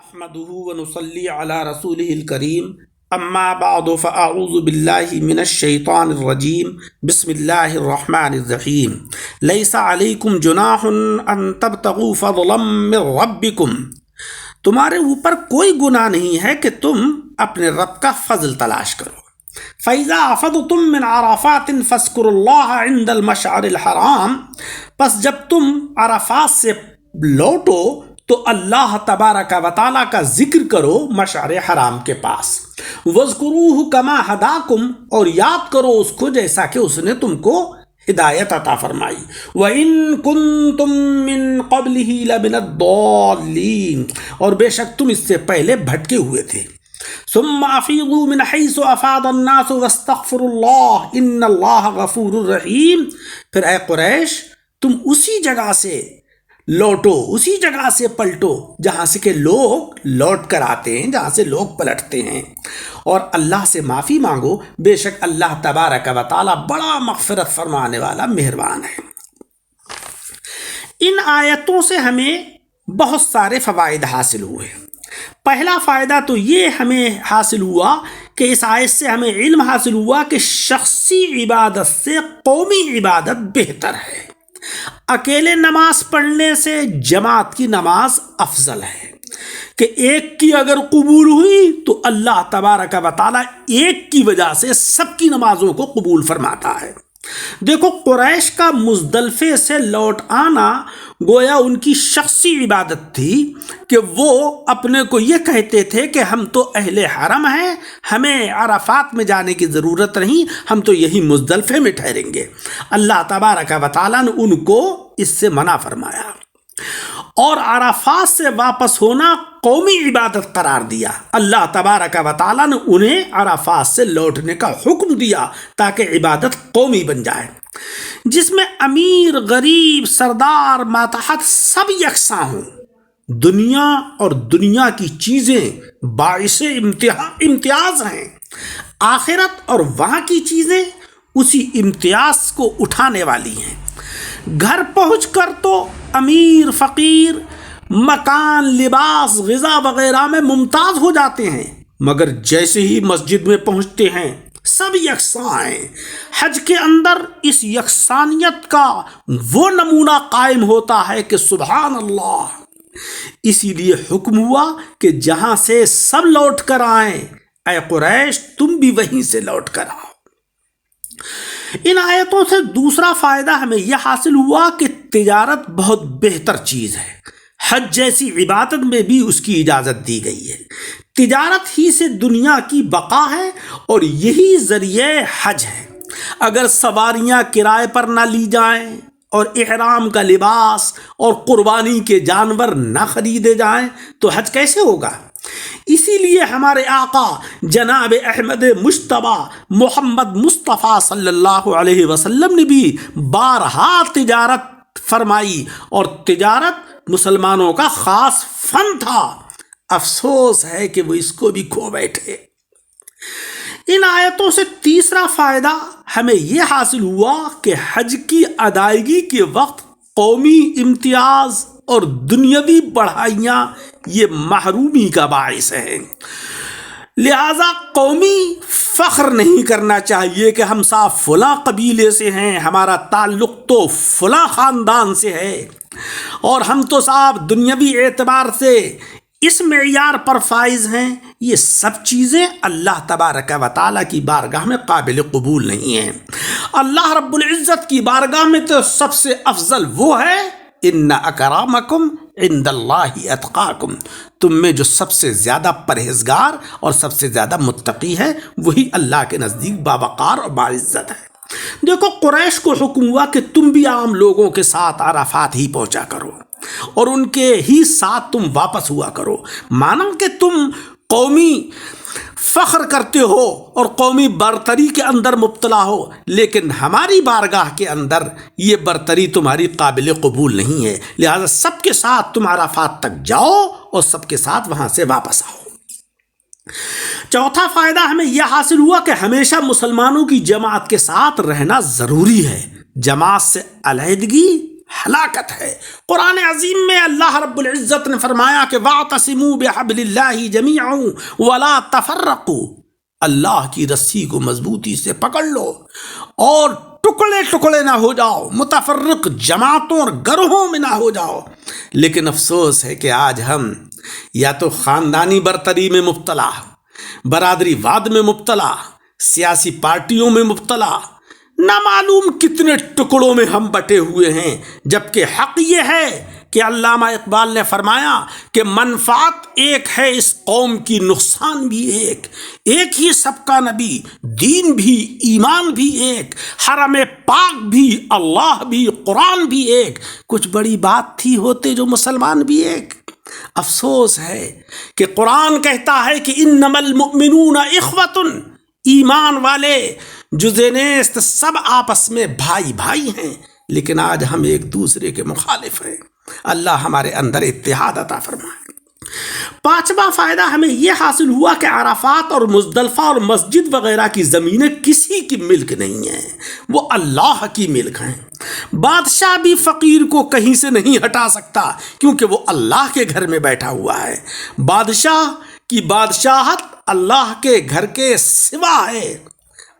نحمده ونصلي على رسوله الكريم اما بعد فاعوذ بالله من الشیطان الرجیم بسم اللہ الرحمن الرحیم لیس علیکم جناح ان تبتغوا فضلا من ربکم، تمہارے اوپر کوئی گناہ نہیں ہے کہ تم اپنے رب کا فضل تلاش کرو۔ فَإِذَا أَفَضْتُم مِّنْ عَرَفَاتٍ فَاذْكُرُوا اللَّهَ عِندَ الْمَشْعَرِ الْحَرَامِ، پس جب تم عرفات سے لوٹو تو اللہ تبارک و تعالیٰ کا ذکر کرو مشعر حرام کے پاس۔ وَاذْكُرُوهُ كَمَا هَدَاكُمْ، اور یاد کرو اس کو جیسا کہ اس نے تم کو ہدایت عطا فرمائی۔ وَإِن كُنتُم مِّن قَبْلِهِ لَمِنَ الضَّالِّينَ، اور بے شک تم اس سے پہلے بھٹکے ہوئے تھے۔ ثم افیضوا من حیث افاض الناس واستغفروا اللہ ان اللہ غفور رحیم، پھر اے قریش تم اسی جگہ سے لوٹو، اسی جگہ سے پلٹو جہاں سے کہ لوگ لوٹ کر آتے ہیں، جہاں سے لوگ پلٹتے ہیں، اور اللہ سے معافی مانگو، بے شک اللہ تبارک و تعالی بڑا مغفرت فرمانے والا مہربان ہے۔ ان آیتوں سے ہمیں بہت سارے فوائد حاصل ہوئے۔ پہلا فائدہ تو یہ ہمیں حاصل ہوا کہ اس آیت سے ہمیں علم حاصل ہوا کہ شخصی عبادت سے قومی عبادت بہتر ہے۔ اکیلے نماز پڑھنے سے جماعت کی نماز افضل ہے، کہ ایک کی اگر قبول ہوئی تو اللہ تبارک و تعالیٰ ایک کی وجہ سے سب کی نمازوں کو قبول فرماتا ہے۔ دیکھو قریش کا مزدلفے سے لوٹ آنا گویا ان کی شخصی عبادت تھی، کہ وہ اپنے کو یہ کہتے تھے کہ ہم تو اہل حرم ہیں، ہمیں عرفات میں جانے کی ضرورت نہیں، ہم تو یہی مزدلفے میں ٹھہریں گے۔ اللہ تبارک و تعالیٰ نے ان کو اس سے منع فرمایا، اور عرفات سے واپس ہونا قومی عبادت قرار دیا۔ اللہ تبارک و تعالیٰ نے انہیں عرفات سے لوٹنے کا حکم دیا تاکہ عبادت قومی بن جائے، جس میں امیر، غریب، سردار، ماتحت سب یکساں ہوں۔ دنیا اور دنیا کی چیزیں باعث امتیاز ہیں، آخرت اور وہاں کی چیزیں اسی امتیاز کو اٹھانے والی ہیں۔ گھر پہنچ کر تو امیر، فقیر، مکان، لباس، غذا وغیرہ میں ممتاز ہو جاتے ہیں، مگر جیسے ہی مسجد میں پہنچتے ہیں سب یکساں ہیں۔ حج کے اندر اس یکسانیت کا وہ نمونہ قائم ہوتا ہے کہ سبحان اللہ، اسی لیے حکم ہوا کہ جہاں سے سب لوٹ کر آئیں، اے قریش تم بھی وہیں سے لوٹ کر آؤ۔ ان آیتوں سے دوسرا فائدہ ہمیں یہ حاصل ہوا کہ تجارت بہت بہتر چیز ہے۔ حج جیسی عبادت میں بھی اس کی اجازت دی گئی ہے۔ تجارت ہی سے دنیا کی بقا ہے، اور یہی ذریعہ حج ہے۔ اگر سواریاں کرائے پر نہ لی جائیں، اور احرام کا لباس اور قربانی کے جانور نہ خریدے جائیں تو حج کیسے ہوگا؟ اسی لیے ہمارے آقا جناب احمد مجتبیٰ محمد مصطفیٰ صلی اللہ علیہ وسلم نے بھی بارہا تجارت فرمائی، اور تجارت مسلمانوں کا خاص فن تھا۔ افسوس ہے کہ وہ اس کو بھی کھو بیٹھے۔ ان آیتوں سے تیسرا فائدہ ہمیں یہ حاصل ہوا کہ حج کی ادائیگی کے وقت قومی امتیاز اور دنیاوی بڑھائیاں یہ محرومی کا باعث ہے، لہذا قومی فخر نہیں کرنا چاہیے کہ ہم صاحب فلاں قبیلے سے ہیں، ہمارا تعلق تو فلاں خاندان سے ہے، اور ہم تو صاحب دنیاوی اعتبار سے اس معیار پر فائز ہیں۔ یہ سب چیزیں اللہ تبارک و تعالیٰ کی بارگاہ میں قابل قبول نہیں ہیں۔ اللہ رب العزت کی بارگاہ میں تو سب سے افضل وہ ہے، ان اکرامکم عند اللہ اتقاکم، تم میں جو سب سے زیادہ پرہیزگار اور سب سے زیادہ متقی ہے وہی اللہ کے نزدیک باوقار اور باعزت ہے۔ دیکھو قریش کو حکم ہوا کہ تم بھی عام لوگوں کے ساتھ عرفات ہی پہنچا کرو، اور ان کے ہی ساتھ تم واپس ہوا کرو، مانو کہ تم قومی فخر کرتے ہو اور قومی برتری کے اندر مبتلا ہو، لیکن ہماری بارگاہ کے اندر یہ برتری تمہاری قابل قبول نہیں ہے، لہذا سب کے ساتھ تم عرفات تک جاؤ اور سب کے ساتھ وہاں سے واپس آؤ۔ چوتھا فائدہ ہمیں یہ حاصل ہوا کہ ہمیشہ مسلمانوں کی جماعت کے ساتھ رہنا ضروری ہے۔ جماعت سے علیحدگی ہلاکت ہے۔ قرآن عظیم میں اللہ رب العزت نے فرمایا کہ وَاعْتَصِمُوا بِحَبْلِ اللَّهِ جَمِيعًا وَلَا تَفَرَّقُوا، اللہ کی رسی کو مضبوطی سے پکڑ لو اور ٹکڑے ٹکڑے نہ ہو جاؤ، متفرق جماعتوں اور گروہوں میں نہ ہو جاؤ۔ لیکن افسوس ہے کہ آج ہم یا تو خاندانی برتری میں مبتلا، برادری واد میں مبتلا، سیاسی پارٹیوں میں مبتلا، نہ معلوم کتنے ٹکڑوں میں ہم بٹے ہوئے ہیں، جبکہ حق یہ ہے کہ علامہ اقبال نے فرمایا کہ منفعت ایک ہے اس قوم کی، نقصان بھی ایک ہی سب کا نبی، دین بھی ایمان بھی ایک، حرم پاک بھی اللہ بھی قرآن بھی ایک، کچھ بڑی بات تھی ہوتے جو مسلمان بھی ایک۔ افسوس ہے کہ قرآن کہتا ہے کہ انما المؤمنون اخوۃ، ایمان والے جز نیست سب آپس میں بھائی بھائی ہیں، لیکن آج ہم ایک دوسرے کے مخالف ہیں۔ اللہ ہمارے اندر اتحاد عطا فرمائے۔ پانچواں فائدہ ہمیں یہ حاصل ہوا کہ عرفات اور مزدلفہ اور مسجد وغیرہ کی زمینیں کسی کی ملک نہیں ہیں، وہ اللہ کی ملک ہیں۔ بادشاہ بھی فقیر کو کہیں سے نہیں ہٹا سکتا کیونکہ وہ اللہ کے گھر میں بیٹھا ہوا ہے۔ بادشاہ کی بادشاہت اللہ کے گھر کے سوا ہے،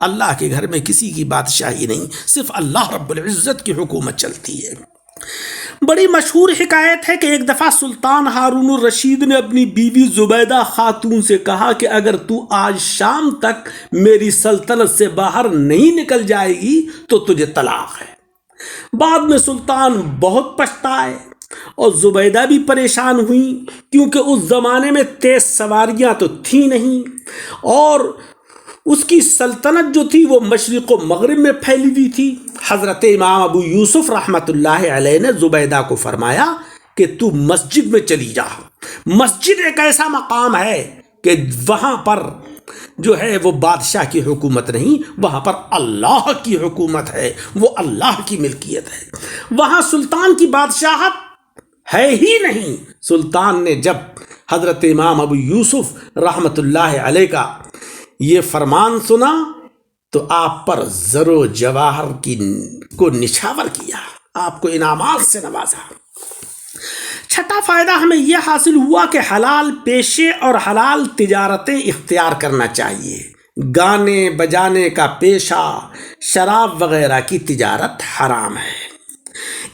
اللہ کے گھر میں کسی کی بادشاہی نہیں، صرف اللہ رب العزت کی حکومت چلتی ہے۔ بڑی مشہور حکایت ہے کہ ایک دفعہ سلطان ہارون الرشید نے اپنی بیوی زبیدہ خاتون سے کہا کہ اگر تو آج شام تک میری سلطنت سے باہر نہیں نکل جائے گی تو تجھے طلاق ہے۔ بعد میں سلطان بہت پچھتائے اور زبیدہ بھی پریشان ہوئی، کیونکہ اس زمانے میں تیز سواریاں تو تھیں نہیں، اور اس کی سلطنت جو تھی وہ مشرق و مغرب میں پھیلی ہوئی تھی۔ حضرت امام ابو یوسف رحمۃ اللہ علیہ نے زبیدہ کو فرمایا کہ تو مسجد میں چلی جا۔ مسجد ایک ایسا مقام ہے کہ وہاں پر جو ہے وہ بادشاہ کی حکومت نہیں، وہاں پر اللہ کی حکومت ہے، وہ اللہ کی ملکیت ہے، وہاں سلطان کی بادشاہت ہے ہی نہیں۔ سلطان نے جب حضرت امام ابو یوسف رحمۃ اللہ علیہ کا یہ فرمان سنا تو آپ پر زر و جواہر کو نچھاور کیا، آپ کو انعامات سے نوازا۔ چھٹا فائدہ ہمیں یہ حاصل ہوا کہ حلال پیشے اور حلال تجارتیں اختیار کرنا چاہیے۔ گانے بجانے کا پیشہ، شراب وغیرہ کی تجارت حرام ہے،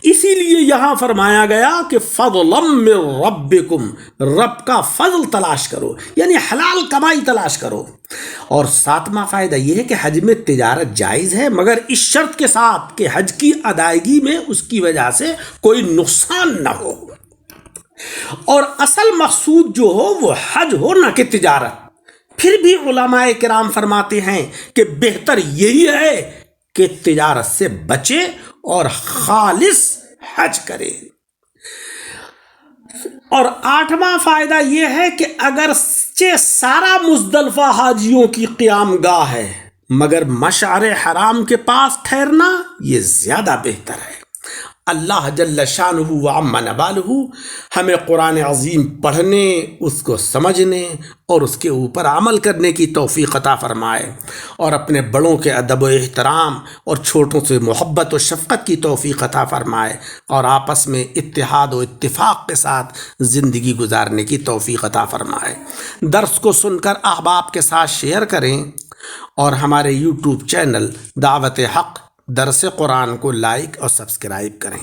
اسی لیے یہاں فرمایا گیا کہ فضلا من ربکم، رب کا فضل تلاش کرو، یعنی حلال کمائی تلاش کرو۔ اور ساتواں فائدہ یہ ہے کہ حج میں تجارت جائز ہے، مگر اس شرط کے ساتھ کہ حج کی ادائیگی میں اس کی وجہ سے کوئی نقصان نہ ہو، اور اصل مقصود جو ہو وہ حج ہو نہ کہ تجارت۔ پھر بھی علماء کرام فرماتے ہیں کہ بہتر یہی ہے کہ تجارت سے بچے اور خالص حج کرے۔ اور آٹھواں فائدہ یہ ہے کہ اگرچہ سارا مزدلفہ حاجیوں کی قیام گاہ ہے، مگر مشعر حرام کے پاس ٹھہرنا یہ زیادہ بہتر ہے۔ اللہ جل شانہ وعم نوالہ ہمیں قرآن عظیم پڑھنے، اس کو سمجھنے اور اس کے اوپر عمل کرنے کی توفیق عطا فرمائے، اور اپنے بڑوں کے ادب و احترام اور چھوٹوں سے محبت و شفقت کی توفیق عطا فرمائے، اور آپس میں اتحاد و اتفاق کے ساتھ زندگی گزارنے کی توفیق عطا فرمائے۔ درس کو سن کر احباب کے ساتھ شیئر کریں، اور ہمارے یوٹیوب چینل دعوت حق درس قرآن کو لائک اور سبسکرائب کریں۔